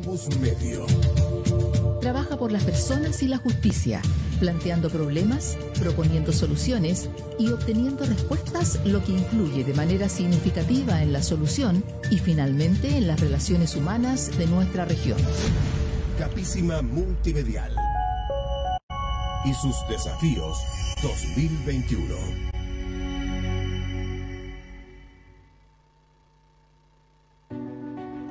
Opus Medio. Trabaja por las personas y la justicia, planteando problemas, proponiendo soluciones y obteniendo respuestas, lo que influye de manera significativa en la solución y finalmente en las relaciones humanas de nuestra región. Capísima Multimedial y sus desafíos 2021.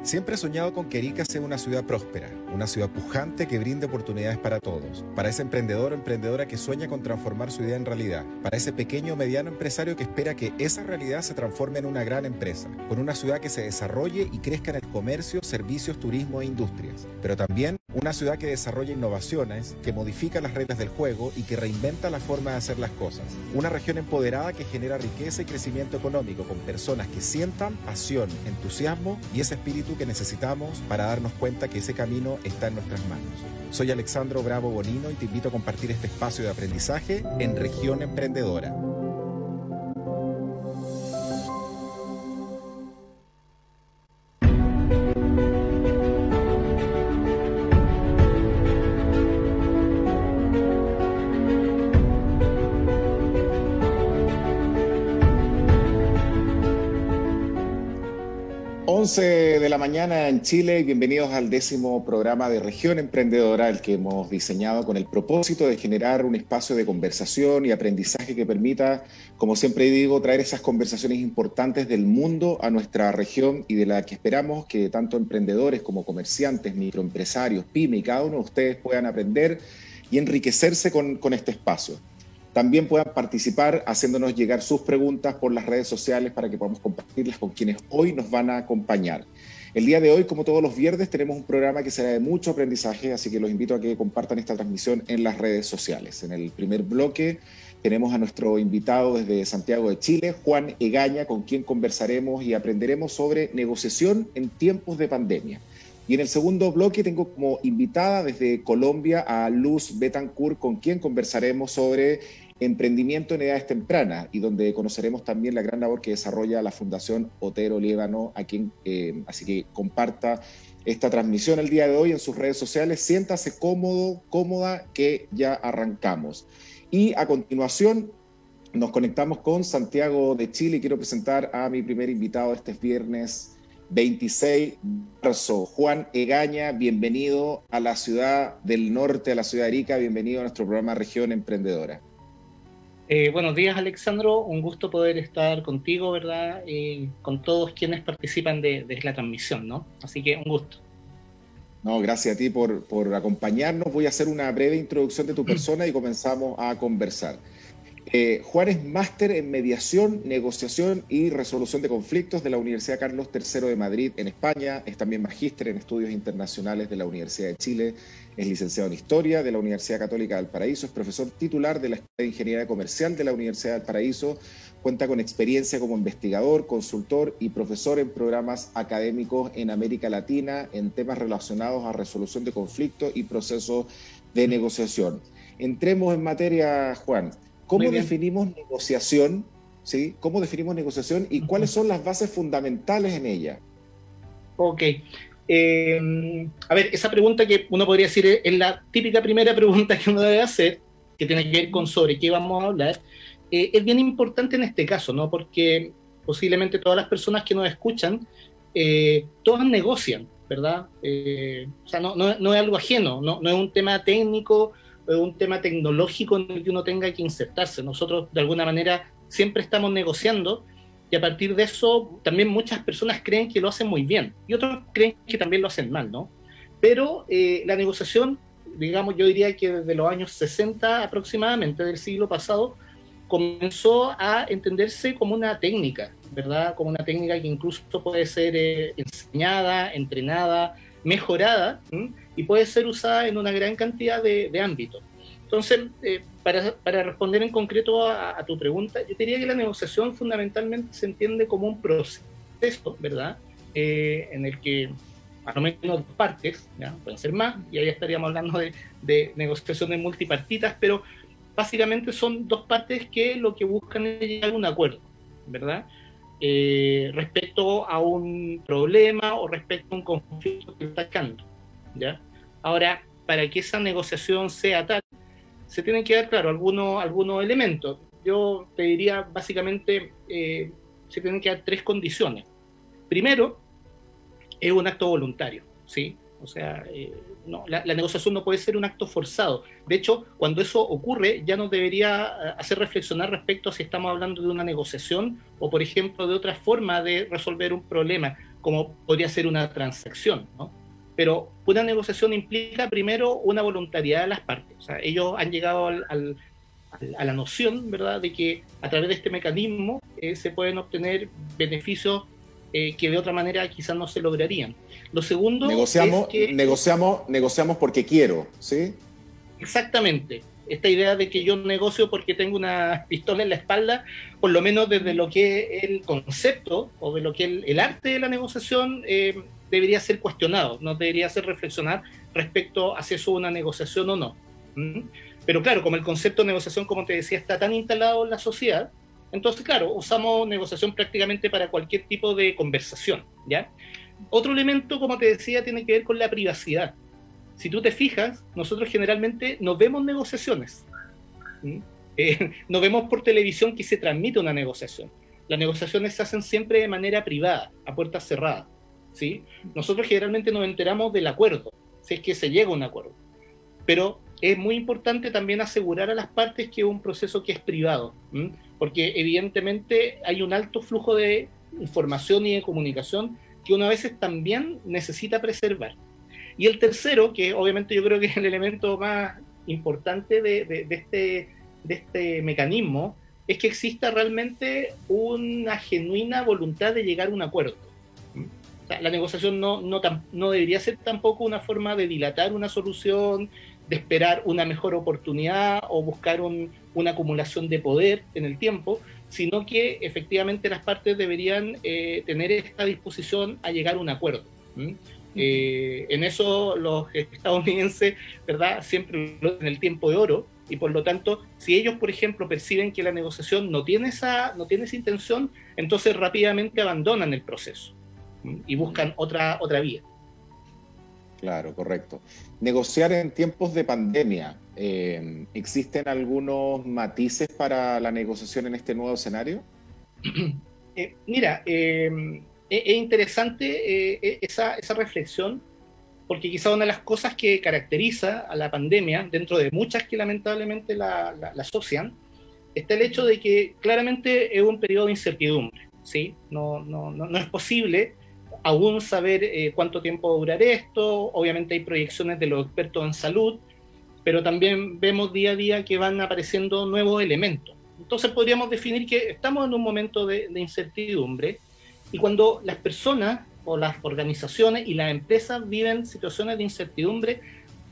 Siempre he soñado con que Arica sea una ciudad próspera, una ciudad pujante que brinde oportunidades para todos, para ese emprendedor o emprendedora que sueña con transformar su idea en realidad, para ese pequeño o mediano empresario que espera que esa realidad se transforme en una gran empresa, con una ciudad que se desarrolle y crezca en el comercio, servicios, turismo e industrias, pero también una ciudad que desarrolla innovaciones, que modifica las reglas del juego y que reinventa la forma de hacer las cosas. Una región empoderada que genera riqueza y crecimiento económico con personas que sientan pasión, entusiasmo y ese espíritu que necesitamos para darnos cuenta que ese camino está en nuestras manos. Soy Alexandro Bravo Bonino y te invito a compartir este espacio de aprendizaje en Región Emprendedora. De la mañana en Chile y bienvenidos al 10º programa de Región Emprendedora, el que hemos diseñado con el propósito de generar un espacio de conversación y aprendizaje que permita, como siempre digo, traer esas conversaciones importantes del mundo a nuestra región y de la que esperamos que tanto emprendedores como comerciantes, microempresarios, pyme y cada uno de ustedes puedan aprender y enriquecerse con este espacio. También puedan participar haciéndonos llegar sus preguntas por las redes sociales para que podamos compartirlas con quienes hoy nos van a acompañar. El día de hoy, como todos los viernes, tenemos un programa que será de mucho aprendizaje, así que los invito a que compartan esta transmisión en las redes sociales. En el primer bloque tenemos a nuestro invitado desde Santiago de Chile, Juan Egaña, con quien conversaremos y aprenderemos sobre negociación en tiempos de pandemia. Y en el segundo bloque tengo como invitada desde Colombia a Luz Betancourt, con quien conversaremos sobre emprendimiento en edades tempranas y donde conoceremos también la gran labor que desarrolla la Fundación Otero Líbano, a quien, así que comparta esta transmisión el día de hoy en sus redes sociales. Siéntase cómodo, cómoda, que ya arrancamos. Y a continuación nos conectamos con Santiago de Chile y quiero presentar a mi primer invitado este viernes 26 de marzo, Juan Egaña. Bienvenido a la ciudad del norte, a la ciudad de Arica, bienvenido a nuestro programa Región Emprendedora. Buenos días, Alexandro, un gusto poder estar contigo, ¿verdad? Con todos quienes participan de la transmisión, ¿no? Así que un gusto. No, gracias a ti por acompañarnos. Voy a hacer una breve introducción de tu persona y comenzamos a conversar. Juan es máster en mediación, negociación y resolución de conflictos de la Universidad Carlos III de Madrid en España. Es también magíster en estudios internacionales de la Universidad de Chile. Es licenciado en Historia de la Universidad Católica de Valparaíso. Es profesor titular de la Escuela de Ingeniería Comercial de la Universidad de Valparaíso. Cuenta con experiencia como investigador, consultor y profesor en programas académicos en América Latina en temas relacionados a resolución de conflictos y procesos de negociación. Entremos en materia, Juan. ¿Cómo definimos negociación? ¿Sí? ¿Cómo definimos negociación y cuáles son las bases fundamentales en ella? Ok. A ver, esa pregunta que uno podría decir es la típica primera pregunta que uno debe hacer, que tiene que ver con sobre qué vamos a hablar. Es bien importante en este caso, ¿no? Porque posiblemente todas las personas que nos escuchan, todas negocian, ¿verdad? O sea, no es algo ajeno, no es un tema técnico, un tema tecnológico en el que uno tenga que insertarse. Nosotros, de alguna manera, siempre estamos negociando y a partir de eso también muchas personas creen que lo hacen muy bien y otros creen que también lo hacen mal, ¿no? Pero la negociación, digamos, yo diría que desde los años 60 aproximadamente del siglo pasado, comenzó a entenderse como una técnica, ¿verdad? Como una técnica que incluso puede ser enseñada, entrenada, mejorada, ¿m? Y puede ser usada en una gran cantidad de ámbitos. Entonces, para responder en concreto a tu pregunta, yo diría que la negociación fundamentalmente se entiende como un proceso, ¿verdad? En el que a lo menos dos partes, ¿ya? Pueden ser más, y ahí estaríamos hablando de negociaciones multipartitas, pero básicamente son dos partes que lo que buscan es llegar a un acuerdo, ¿verdad? Respecto a un problema o respecto a un conflicto que está atacando. ¿ya? Ahora, para que esa negociación sea tal, se tienen que dar, claro, algunos elementos. Yo te diría, básicamente, se tienen que dar 3 condiciones. Primero, es un acto voluntario, ¿sí? O sea, no, la negociación no puede ser un acto forzado. De hecho, cuando eso ocurre, ya nos debería hacer reflexionar respecto a si estamos hablando de una negociación o, por ejemplo, de otra forma de resolver un problema, como podría ser una transacción, ¿no? Pero una negociación implica primero una voluntariedad de las partes. O sea, ellos han llegado a la noción, ¿verdad?, de que a través de este mecanismo se pueden obtener beneficios que de otra manera quizás no se lograrían. Lo segundo negociamos, es que... Negociamos porque quiero, ¿sí? Exactamente. Esta idea de que yo negocio porque tengo una pistola en la espalda, por lo menos desde lo que es el concepto o de lo que es el arte de la negociación, debería ser cuestionado, no debería hacer reflexionar respecto a si eso es una negociación o no. Pero claro, como el concepto de negociación, como te decía, está tan instalado en la sociedad, entonces, claro, usamos negociación prácticamente para cualquier tipo de conversación, ¿ya? Otro elemento, como te decía, tiene que ver con la privacidad. Si tú te fijas, nosotros generalmente no vemos negociaciones. No vemos por televisión que se transmite una negociación. Las negociaciones se hacen siempre de manera privada, a puertas cerradas, ¿sí? Nosotros generalmente nos enteramos del acuerdo, si es que se llega a un acuerdo. Pero es muy importante también asegurar a las partes que es un proceso que es privado, porque evidentemente hay un alto flujo de información y de comunicación que uno a veces también necesita preservar. Y el tercero, que obviamente yo creo que es el elemento más importante de este mecanismo, es que exista realmente una genuina voluntad de llegar a un acuerdo. O sea, la negociación no debería ser tampoco una forma de dilatar una solución, de esperar una mejor oportunidad o buscar una acumulación de poder en el tiempo, sino que efectivamente las partes deberían tener esta disposición a llegar a un acuerdo. En eso los estadounidenses, ¿verdad?, siempre en el tiempo de oro, y por lo tanto, si ellos, por ejemplo, perciben que la negociación no tiene esa intención, entonces rápidamente abandonan el proceso y buscan otra vía. Claro, correcto. Negociar en tiempos de pandemia, ¿existen algunos matices para la negociación en este nuevo escenario? Mira, es interesante esa reflexión, porque quizá una de las cosas que caracteriza a la pandemia, dentro de muchas que lamentablemente la asocian, está el hecho de que claramente es un periodo de incertidumbre, ¿sí? No es posible aún saber cuánto tiempo va a durar esto. Obviamente hay proyecciones de los expertos en salud, pero también vemos día a día que van apareciendo nuevos elementos. Entonces podríamos definir que estamos en un momento de incertidumbre, y cuando las personas o las organizaciones y las empresas viven situaciones de incertidumbre,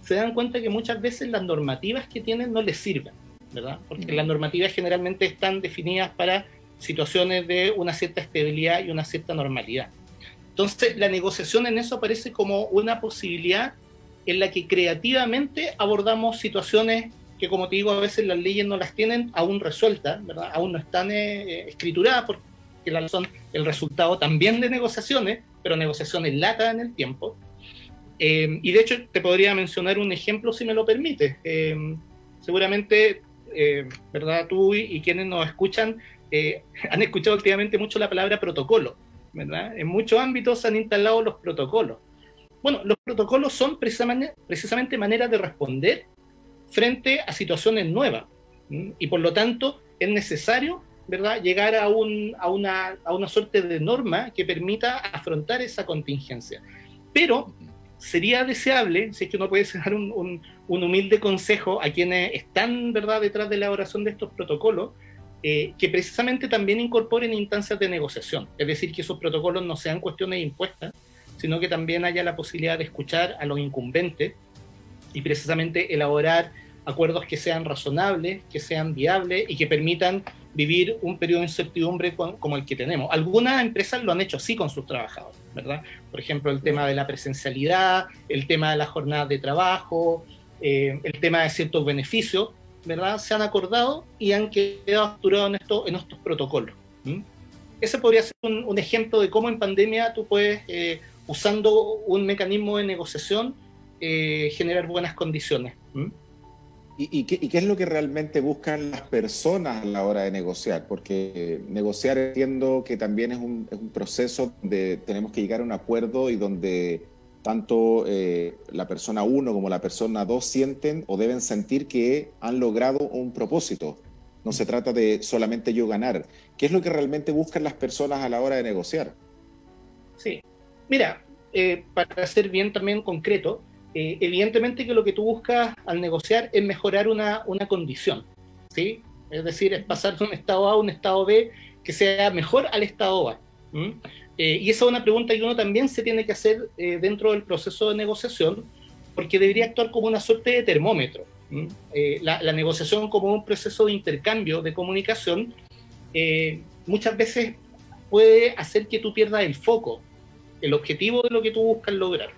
se dan cuenta que muchas veces las normativas que tienen no les sirven, ¿verdad? Porque las normativas generalmente están definidas para situaciones de una cierta estabilidad y una cierta normalidad. Entonces, la negociación en eso aparece como una posibilidad en la que creativamente abordamos situaciones que, como te digo, a veces las leyes no las tienen aún resueltas, ¿verdad? Aún no están escrituradas, porque son el resultado también de negociaciones, pero negociaciones largas en el tiempo. Y de hecho, te podría mencionar un ejemplo, si me lo permites. Seguramente, ¿verdad?, tú y quienes nos escuchan han escuchado últimamente mucho la palabra protocolo, ¿verdad? En muchos ámbitos se han instalado los protocolos. Bueno, los protocolos son precisamente maneras de responder frente a situaciones nuevas, y por lo tanto es necesario, ¿verdad?, llegar a una suerte de norma que permita afrontar esa contingencia. Pero sería deseable, si es que uno puede dar un humilde consejo a quienes están, ¿verdad?, detrás de la elaboración de estos protocolos, que precisamente también incorporen instancias de negociación, es decir, que esos protocolos no sean cuestiones impuestas, sino que también haya la posibilidad de escuchar a los incumbentes y precisamente elaborar acuerdos que sean razonables, que sean viables y que permitan vivir un periodo de incertidumbre como el que tenemos. Algunas empresas lo han hecho así con sus trabajadores, ¿verdad? Por ejemplo, el tema de la presencialidad, el tema de las jornadas de trabajo, el tema de ciertos beneficios, ¿verdad?, se han acordado y han quedado estructurados en estos protocolos. Ese podría ser un ejemplo de cómo en pandemia tú puedes, usando un mecanismo de negociación, generar buenas condiciones. ¿Y qué es lo que realmente buscan las personas a la hora de negociar? Porque negociar entiendo que también es un proceso donde tenemos que llegar a un acuerdo y donde tanto la persona 1 como la persona 2 sienten o deben sentir que han logrado un propósito. No se trata de solamente yo ganar. ¿Qué es lo que realmente buscan las personas a la hora de negociar? Sí, mira, para ser bien también concreto, evidentemente que lo que tú buscas al negociar es mejorar una condición, ¿sí? Es decir, es pasar de un estado A a un estado B que sea mejor al estado A. Y esa es una pregunta que uno también se tiene que hacer dentro del proceso de negociación, porque debería actuar como una suerte de termómetro. La negociación como un proceso de intercambio, de comunicación, muchas veces puede hacer que tú pierdas el foco, el objetivo de lo que tú buscas lograr.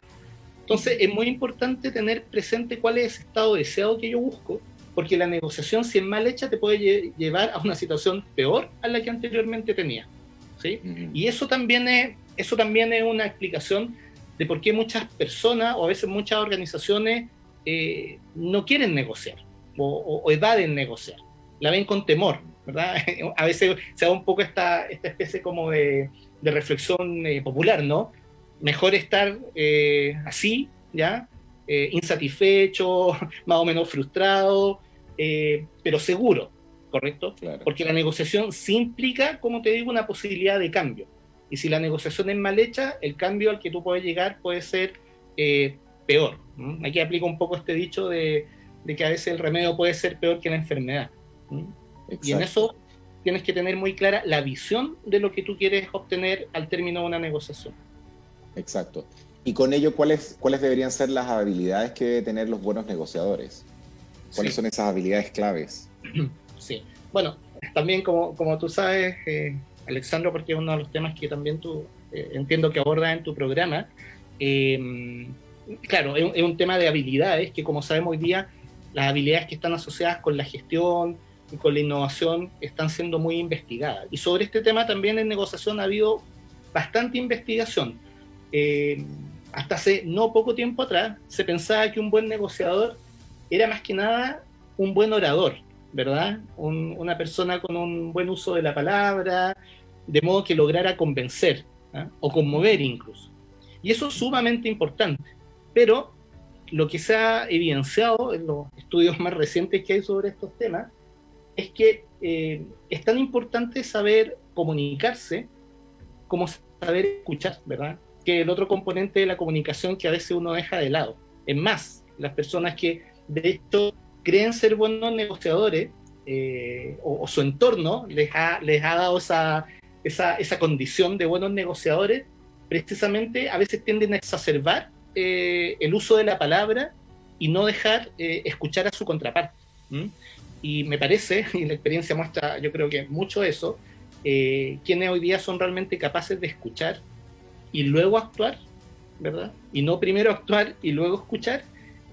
Entonces es muy importante tener presente cuál es ese estado deseado que yo busco, porque la negociación, si es mal hecha, te puede llevar a una situación peor a la que anteriormente tenía, ¿sí? Y eso también es una explicación de por qué muchas personas o a veces muchas organizaciones no quieren negociar o evaden negociar, la ven con temor, ¿verdad? A veces se da un poco esta especie como de reflexión popular, ¿no? Mejor estar así, ¿ya? Insatisfecho, más o menos frustrado, pero seguro, ¿correcto? Claro. Porque la negociación sí implica, como te digo, una posibilidad de cambio. Y si la negociación es mal hecha, el cambio al que tú puedes llegar puede ser peor. Aquí aplico un poco este dicho de que a veces el remedio puede ser peor que la enfermedad. Y en eso tienes que tener muy clara la visión de lo que tú quieres obtener al término de una negociación. Exacto. Y con ello, ¿cuáles deberían ser las habilidades que deben tener los buenos negociadores? ¿Cuáles son esas habilidades claves? Sí. Bueno, también como tú sabes, Alexandro, porque es uno de los temas que también tú entiendo que abordas en tu programa, claro, es un tema de habilidades que, como sabemos hoy día, las habilidades que están asociadas con la gestión y con la innovación están siendo muy investigadas. Y sobre este tema también en negociación ha habido bastante investigación. Hasta hace no poco tiempo atrás se pensaba que un buen negociador era más que nada un buen orador, ¿verdad? Una persona con un buen uso de la palabra, de modo que lograra convencer, ¿eh? O conmover incluso. Y eso es sumamente importante, pero lo que se ha evidenciado en los estudios más recientes que hay sobre estos temas es que es tan importante saber comunicarse como saber escuchar, ¿verdad? Que el otro componente de la comunicación que a veces uno deja de lado. Es más, las personas que de hecho creen ser buenos negociadores o su entorno les ha dado esa condición de buenos negociadores, precisamente a veces tienden a exacerbar el uso de la palabra y no dejar escuchar a su contraparte. Y me parece, y la experiencia muestra, yo creo que mucho eso, quienes hoy día son realmente capaces de escuchar y luego actuar, ¿verdad? Y no primero actuar y luego escuchar,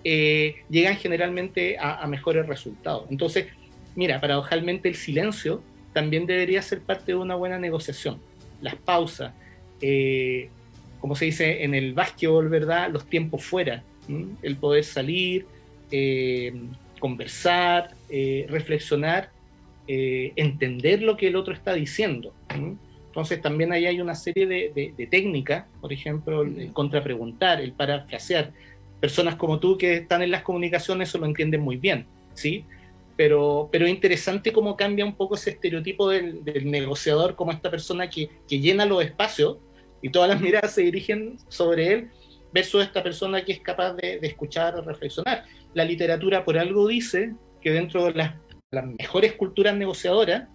llegan generalmente a mejores resultados. Entonces, mira, paradojalmente el silencio también debería ser parte de una buena negociación. Las pausas, como se dice en el básquetbol, ¿verdad? Los tiempos fuera, el poder salir, conversar, reflexionar, entender lo que el otro está diciendo. Entonces también ahí hay una serie de técnicas, por ejemplo, el contrapreguntar, el parafrasear. Personas como tú que están en las comunicaciones eso lo entienden muy bien, ¿sí? Pero es interesante cómo cambia un poco ese estereotipo del negociador como esta persona que llena los espacios y todas las miradas se dirigen sobre él, versus esta persona que es capaz de escuchar, reflexionar. La literatura por algo dice que dentro de las mejores culturas negociadoras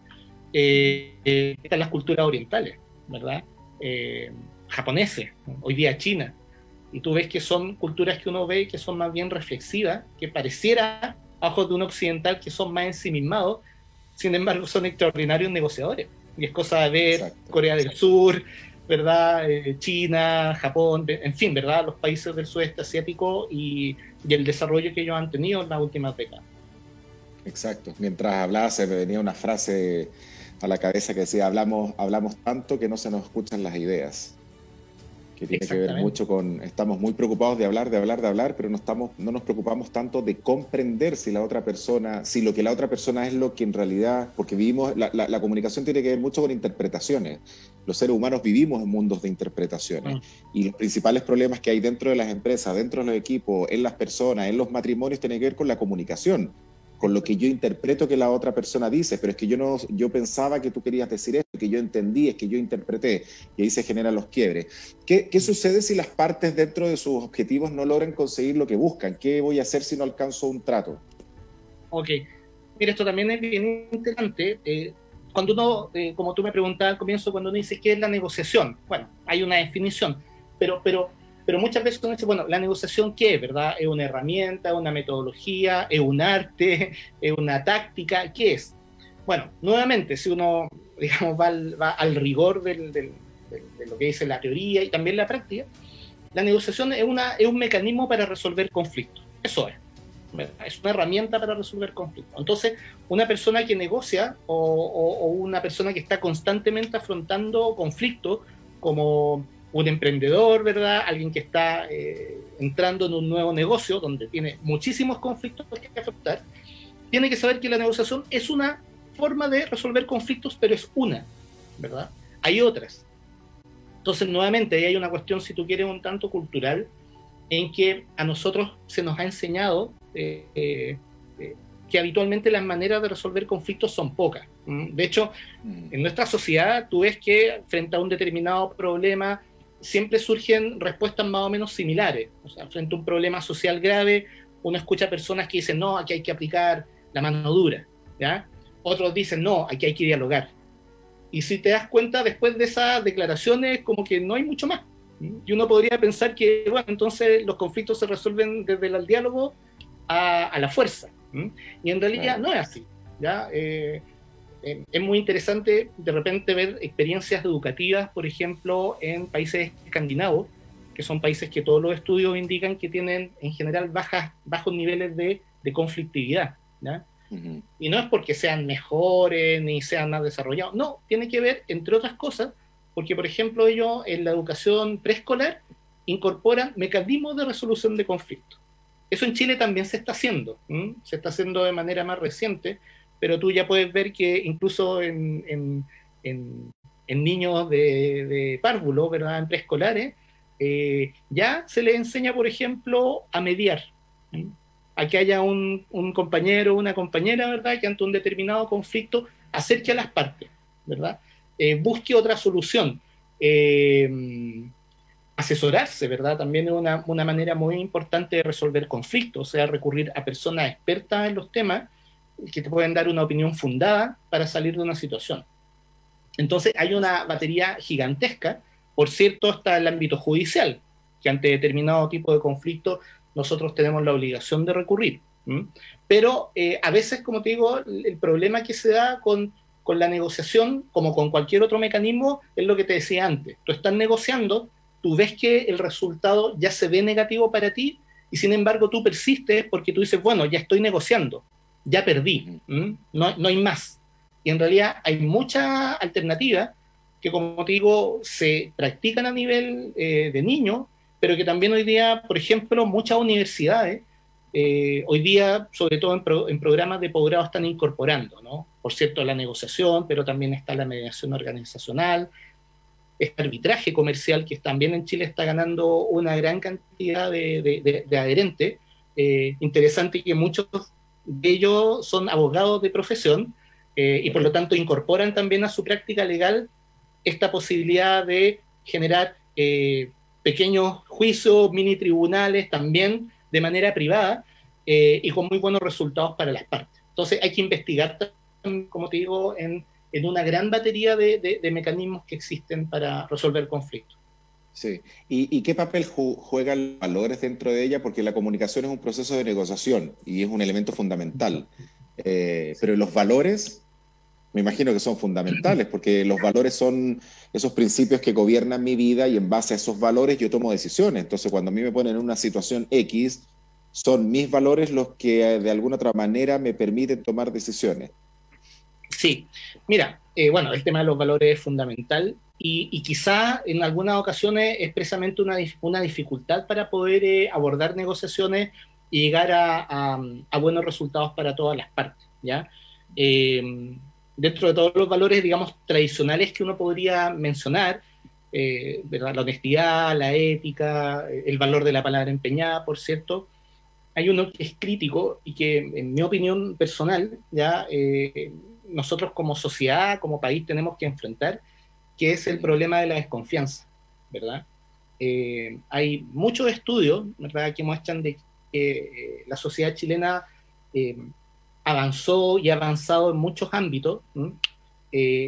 están las culturas orientales, ¿verdad? Japoneses, hoy día China. Y tú ves que son culturas que uno ve que son más bien reflexivas, que pareciera a ojos de un occidental que son más ensimismados, sin embargo son extraordinarios negociadores. Y es cosa de ver Exacto. Corea del Sur, ¿verdad? China, Japón, en fin, ¿verdad? Los países del sudeste asiático y el desarrollo que ellos han tenido en las últimas décadas. Exacto. Mientras hablaba se me venía una frase a la cabeza que decía, hablamos tanto que no se nos escuchan las ideas. que tiene que ver mucho con, estamos muy preocupados de hablar, pero no nos preocupamos tanto de comprender si la otra persona, si lo que la otra persona es lo que en realidad, porque vivimos, la comunicación tiene que ver mucho con interpretaciones. Los seres humanos vivimos en mundos de interpretaciones y los principales problemas que hay dentro de las empresas, dentro de los equipos, en las personas, en los matrimonios, tienen que ver con la comunicación, con lo que yo interpreto que la otra persona dice, pero es que yo pensaba que tú querías decir esto, que yo entendí, es que yo interpreté, y ahí se generan los quiebres. ¿Qué sucede si las partes dentro de sus objetivos no logran conseguir lo que buscan? ¿Qué voy a hacer si no alcanzo un trato? Ok, mira, esto también es bien interesante. Cuando uno, como tú me preguntabas al comienzo, cuando uno dice ¿qué es la negociación? Bueno, hay una definición, pero muchas veces uno dice, bueno, ¿la negociación qué es, verdad? ¿Es una herramienta, una metodología, es un arte, es una táctica? ¿Qué es? Bueno, nuevamente, si uno, digamos, va al rigor de lo que dice la teoría y también la práctica, la negociación es un mecanismo para resolver conflictos. Eso es. Es una herramienta para resolver conflictos. Entonces, una persona que negocia o una persona que está constantemente afrontando conflictos, como un emprendedor, ¿verdad? Alguien que está entrando en un nuevo negocio donde tiene muchísimos conflictos que afrontar, tiene que saber que la negociación es una forma de resolver conflictos, pero es una, ¿verdad? Hay otras. Entonces, nuevamente, ahí hay una cuestión, si tú quieres, un tanto cultural, en que a nosotros se nos ha enseñado que habitualmente las maneras de resolver conflictos son pocas. De hecho, en nuestra sociedad tú ves que frente a un determinado problema siempre surgen respuestas más o menos similares. O sea, frente a un problema social grave, uno escucha personas que dicen, no, aquí hay que aplicar la mano dura, ¿ya? Otros dicen, no, aquí hay que dialogar. Y si te das cuenta, después de esas declaraciones, como que no hay mucho más. Y uno podría pensar que, bueno, entonces los conflictos se resuelven desde el diálogo a la fuerza. Y en realidad no es así, ¿ya? Es muy interesante de repente ver experiencias educativas, por ejemplo, en países escandinavos, que son países que todos los estudios indican que tienen en general bajos niveles de conflictividad, ¿ya? Y no es porque sean mejores ni sean más desarrollados, no, tiene que ver, entre otras cosas, porque, por ejemplo, ellos en la educación preescolar incorporan mecanismos de resolución de conflictos. Eso en Chile también se está haciendo, se está haciendo de manera más reciente, pero tú ya puedes ver que incluso en niños de párvulo, ¿verdad?, en preescolares, ya se les enseña, por ejemplo, a mediar. A que haya un compañero o una compañera, ¿verdad?, que ante un determinado conflicto acerque a las partes, ¿verdad?, busque otra solución. Asesorarse, ¿verdad?, también es una manera muy importante de resolver conflictos, o sea, recurrir a personas expertas en los temas que te pueden dar una opinión fundada para salir de una situación. Entonces hay una batería gigantesca, por cierto, hasta el ámbito judicial, que ante determinado tipo de conflicto nosotros tenemos la obligación de recurrir. Pero a veces, como te digo, el problema que se da con la negociación, como con cualquier otro mecanismo, es lo que te decía antes. Tú estás negociando, tú ves que el resultado ya se ve negativo para ti, y sin embargo tú persistes porque tú dices, bueno, ya estoy negociando, ya perdí, no hay más. Y en realidad hay muchas alternativas que, como te digo, se practican a nivel de niños, pero que también hoy día, por ejemplo, muchas universidades, hoy día, sobre todo en programas de posgrado, están incorporando, ¿no? Por cierto, la negociación, pero también está la mediación organizacional, este arbitraje comercial, que también en Chile está ganando una gran cantidad de adherentes. Interesante que muchos de ellos son abogados de profesión y por lo tanto incorporan también a su práctica legal esta posibilidad de generar pequeños juicios, mini tribunales también de manera privada y con muy buenos resultados para las partes. Entonces hay que investigar, como te digo, en una gran batería de mecanismos que existen para resolver conflictos. Sí. ¿Y qué papel juegan los valores dentro de ella? Porque la comunicación es un proceso de negociación y es un elemento fundamental. Pero los valores, me imagino que son fundamentales, porque los valores son esos principios que gobiernan mi vida y en base a esos valores yo tomo decisiones. Entonces, cuando a mí me ponen en una situación X, son mis valores los que de alguna otra manera me permiten tomar decisiones. Sí, mira, bueno, el tema de los valores es fundamental y quizá en algunas ocasiones es precisamente una dificultad para poder abordar negociaciones y llegar a buenos resultados para todas las partes, ¿ya? Dentro de todos los valores, digamos, tradicionales que uno podría mencionar, ¿verdad? La honestidad, la ética, el valor de la palabra empeñada, por cierto, hay uno que es crítico y que, en mi opinión personal, ya nosotros como sociedad, como país, tenemos que enfrentar, que es el problema de la desconfianza, ¿verdad? Hay muchos estudios, ¿verdad?, que muestran de que la sociedad chilena avanzó y ha avanzado en muchos ámbitos,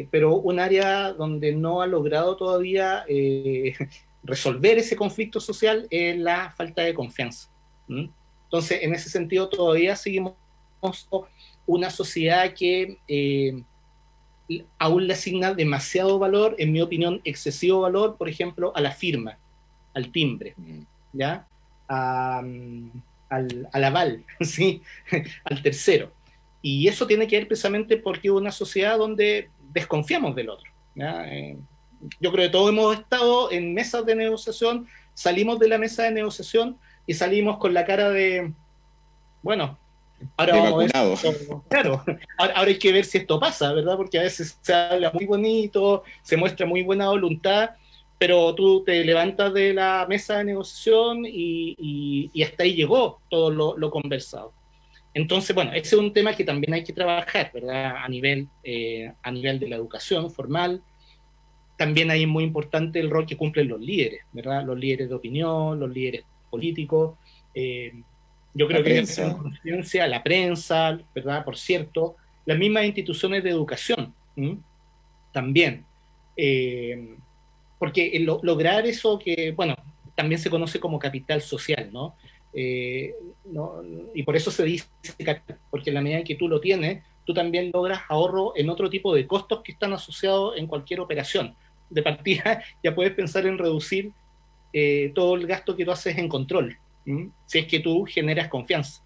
pero un área donde no ha logrado todavía resolver ese conflicto social es la falta de confianza. Entonces, en ese sentido, todavía seguimos una sociedad que aún le asigna demasiado valor, en mi opinión, excesivo valor, por ejemplo, a la firma, al timbre, ¿ya? Al aval, ¿sí? Al tercero. Y eso tiene que ver precisamente porque es una sociedad donde desconfiamos del otro, ¿ya? Yo creo que todos hemos estado en mesas de negociación, salimos de la mesa de negociación y salimos con la cara de, bueno, ahora vamos a ver esto, claro, ahora hay que ver si esto pasa, ¿verdad? Porque a veces se habla muy bonito, se muestra muy buena voluntad, pero tú te levantas de la mesa de negociación y hasta ahí llegó todo lo conversado. Entonces, bueno, ese es un tema que también hay que trabajar, ¿verdad? A nivel de la educación formal. También ahí es muy importante el rol que cumplen los líderes, ¿verdad? Los líderes de opinión, los líderes políticos. Yo creo que la conciencia, la prensa, ¿verdad? Por cierto, las mismas instituciones de educación, también. Porque lograr eso que, bueno, también se conoce como capital social, ¿no? Y por eso se dice capital, porque en la medida en que tú lo tienes, tú también logras ahorro en otro tipo de costos que están asociados en cualquier operación. De partida ya puedes pensar en reducir todo el gasto que tú haces en control, si es que tú generas confianza.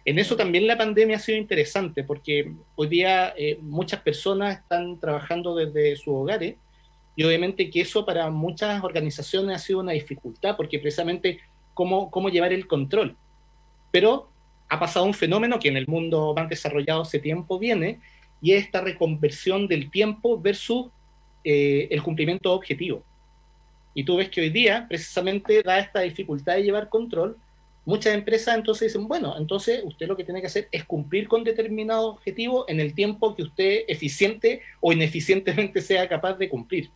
En eso también la pandemia ha sido interesante, porque hoy día muchas personas están trabajando desde sus hogares, y obviamente que eso para muchas organizaciones ha sido una dificultad, porque precisamente cómo llevar el control. Pero ha pasado un fenómeno que en el mundo más desarrollado hace tiempo viene, y es esta reconversión del tiempo versus el cumplimiento de objetivos. Y tú ves que hoy día, precisamente, da esta dificultad de llevar control, muchas empresas entonces dicen, bueno, entonces usted lo que tiene que hacer es cumplir con determinado objetivo en el tiempo que usted eficiente o ineficientemente sea capaz de cumplir.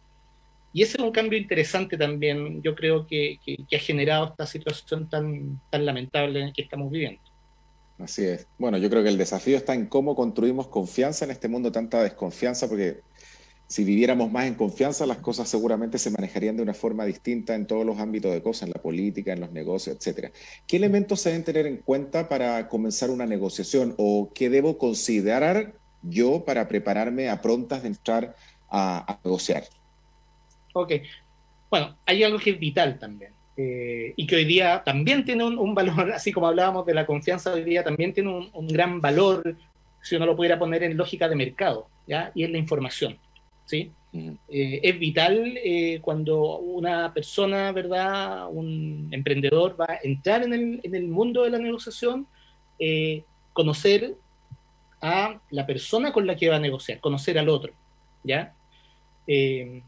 Y ese es un cambio interesante también, yo creo que ha generado esta situación tan lamentable en la que estamos viviendo. Así es. Bueno, yo creo que el desafío está en cómo construimos confianza en este mundo, tanta desconfianza, porque si viviéramos más en confianza, las cosas seguramente se manejarían de una forma distinta en todos los ámbitos de cosas, en la política, en los negocios, etcétera. ¿Qué elementos se deben tener en cuenta para comenzar una negociación, o qué debo considerar yo para prepararme a prontas de entrar a negociar? Ok, bueno, hay algo que es vital también, y que hoy día también tiene un valor, así como hablábamos de la confianza, hoy día también tiene un gran valor, si uno lo pudiera poner en lógica de mercado, ¿ya? Y es la información, ¿sí? Es vital cuando una persona, ¿verdad?, un emprendedor va a entrar en el mundo de la negociación, conocer a la persona con la que va a negociar, conocer al otro, ¿ya?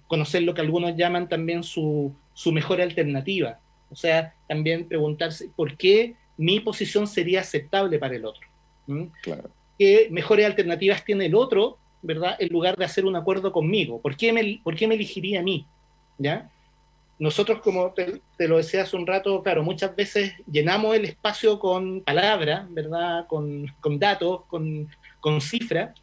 Conocer lo que algunos llaman también su mejor alternativa, o sea, también preguntarse por qué mi posición sería aceptable para el otro. Claro. ¿Qué mejores alternativas tiene el otro, ¿verdad?, en lugar de hacer un acuerdo conmigo? ¿Por qué me elegiría a mí? ¿Ya? Nosotros, como te lo decía hace un rato, claro, muchas veces llenamos el espacio con palabras, ¿verdad?, con datos, con cifras,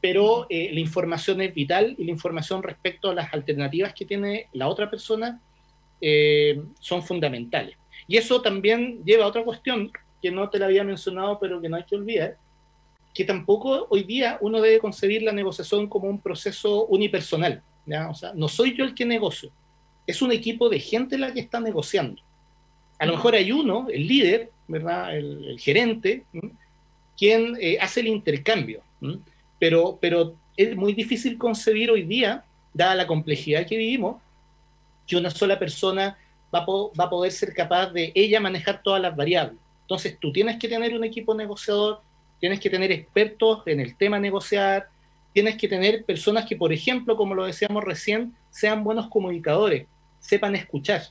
pero la información es vital, y la información respecto a las alternativas que tiene la otra persona son fundamentales. Y eso también lleva a otra cuestión que no te la había mencionado, pero que no hay que olvidar, que tampoco hoy día uno debe concebir la negociación como un proceso unipersonal, ¿ya? O sea, no soy yo el que negocio, es un equipo de gente la que está negociando. A lo mejor hay uno, el líder, ¿verdad?, el gerente, quien hace el intercambio, pero es muy difícil concebir hoy día dada la complejidad que vivimos, que una sola persona va a poder ser capaz de ella manejar todas las variables. Entonces tú tienes que tener un equipo negociador, tienes que tener expertos en el tema negociar, tienes que tener personas que, por ejemplo, como lo decíamos recién, sean buenos comunicadores, sepan escuchar.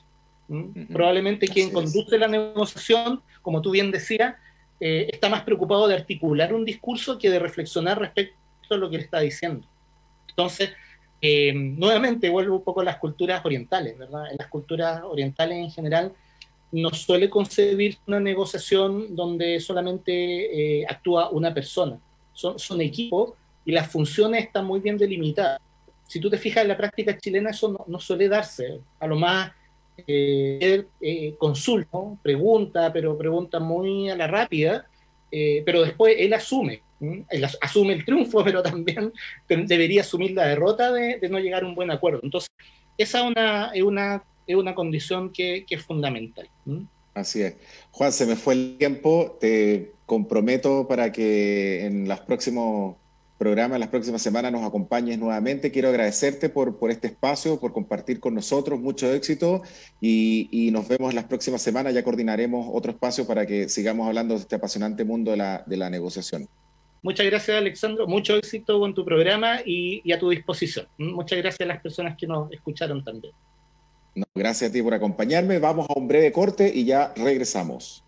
Probablemente quien conduce la negociación, como tú bien decías, está más preocupado de articular un discurso que de reflexionar respecto a lo que le está diciendo. Entonces, nuevamente vuelvo un poco a las culturas orientales, ¿verdad? En las culturas orientales en general no suele concebir una negociación donde solamente actúa una persona. Son equipos y las funciones están muy bien delimitadas. Si tú te fijas en la práctica chilena, eso no suele darse. A lo más consulta, ¿no? Pregunta, pero pregunta muy a la rápida, pero después él asume. Él asume el triunfo, pero también debería asumir la derrota de no llegar a un buen acuerdo. Entonces, esa es una condición que es fundamental. Así es. Juan, se me fue el tiempo. Te comprometo para que en los próximos programas, en las próximas semanas nos acompañes nuevamente. Quiero agradecerte por este espacio, por compartir con nosotros. Mucho éxito y nos vemos las próximas semanas. Ya coordinaremos otro espacio para que sigamos hablando de este apasionante mundo de la negociación. Muchas gracias, Alexandro. Mucho éxito con tu programa y a tu disposición. Muchas gracias a las personas que nos escucharon también. No, gracias a ti por acompañarme. Vamos a un breve corte y ya regresamos.